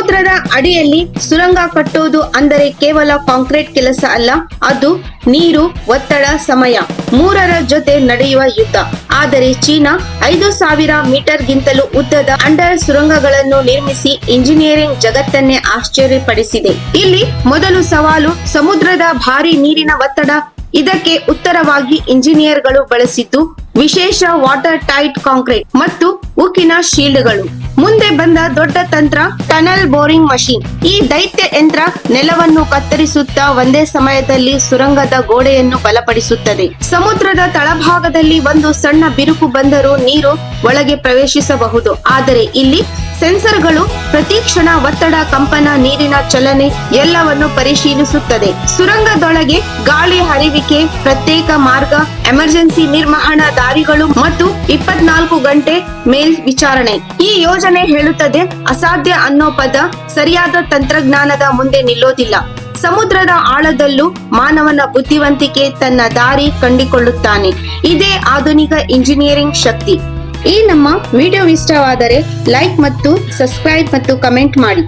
ಸಮುದ್ರದ ಅಡಿಯಲ್ಲಿ ಸುರಂಗ ಕಟ್ಟುವುದು ಅಂದರೆ ಕೇವಲ ಕಾಂಕ್ರೀಟ್ ಕೆಲಸ ಅಲ್ಲ, ಅದು ನೀರು, ಒತ್ತಡ, ಸಮಯ ಮೂರರ ಜೊತೆ ನಡೆಯುವ ಯುದ್ಧ. ಆದರೆ ಚೀನಾ 5,000 ಮೀಟರ್ಗಿಂತಲೂ ಉದ್ದದ ಅಂಡರ್ ಸುರಂಗಗಳನ್ನು ನಿರ್ಮಿಸಿ ಇಂಜಿನಿಯರಿಂಗ್ ಜಗತ್ತನ್ನೇ ಆಶ್ಚರ್ಯಪಡಿಸಿದೆ. ಇಲ್ಲಿ ಮೊದಲು ಸವಾಲು ಸಮುದ್ರದ ಭಾರಿ ನೀರಿನ ಒತ್ತಡ. ಇದಕ್ಕೆ ಉತ್ತರವಾಗಿ ಇಂಜಿನಿಯರ್ಗಳು ಬಳಸಿದ್ದು ವಿಶೇಷ ವಾಟರ್ ಟೈಟ್ ಕಾಂಕ್ರೀಟ್ ಮತ್ತು ಉಕ್ಕಿನ ಶೀಲ್ಡ್ಗಳು. ಮುಂದೆ ಬಂದ ದೊಡ್ಡ ತಂತ್ರ ಟನಲ್ ಬೋರಿಂಗ್ ಮಷೀನ್. ಈ ದೈತ್ಯ ಯಂತ್ರ ನೆಲವನ್ನು ಕತ್ತರಿಸುತ್ತಾ ಒಂದೇ ಸಮಯದಲ್ಲಿ ಸುರಂಗದ ಗೋಡೆಯನ್ನು ಬಲಪಡಿಸುತ್ತದೆ. ಸಮುದ್ರದ ತಳಭಾಗದಲ್ಲಿ ಒಂದು ಸಣ್ಣ ಬಿರುಕು ಬಂದರೂ ನೀರು ಒಳಗೆ ಪ್ರವೇಶಿಸಬಹುದು. ಆದರೆ ಇಲ್ಲಿ ಸೆನ್ಸರ್ಗಳು ಪ್ರತಿ ಕ್ಷಣ ಒತ್ತಡ, ಕಂಪನ, ನೀರಿನ ಚಲನೆ ಎಲ್ಲವನ್ನು ಪರಿಶೀಲಿಸುತ್ತದೆ. ಸುರಂಗದೊಳಗೆ ಗಾಳಿ ಹರಿವಿಕೆ, ಪ್ರತ್ಯೇಕ ಮಾರ್ಗ, ಎಮರ್ಜೆನ್ಸಿ ನಿರ್ವಹಣಾ ದಾರಿಗಳು ಮತ್ತು 24 ಗಂಟೆ ಮೇಲ್ವಿಚಾರಣೆ. ಈ ಯೋಜನೆ ಹೇಳುತ್ತದೆ, ಅಸಾಧ್ಯ ಅನ್ನೋ ಪದ ಸರಿಯಾದ ತಂತ್ರಜ್ಞಾನದ ಮುಂದೆ ನಿಲ್ಲೋದಿಲ್ಲ. ಸಮುದ್ರದ ಆಳದಲ್ಲೂ ಮಾನವನ ಬುದ್ಧಿವಂತಿಕೆ ತನ್ನ ದಾರಿ ಕಂಡುಕೊಳ್ಳುತ್ತಾನೆ. ಇದೇ ಆಧುನಿಕ ಇಂಜಿನಿಯರಿಂಗ್ ಶಕ್ತಿ. ಈ ನಮ್ಮ ವಿಡಿಯೋ ಇಷ್ಟವಾದರೆ ಲೈಕ್ ಮತ್ತು ಸಬ್ಸ್ಕ್ರೈಬ್ ಮತ್ತು ಕಮೆಂಟ್ ಮಾಡಿ.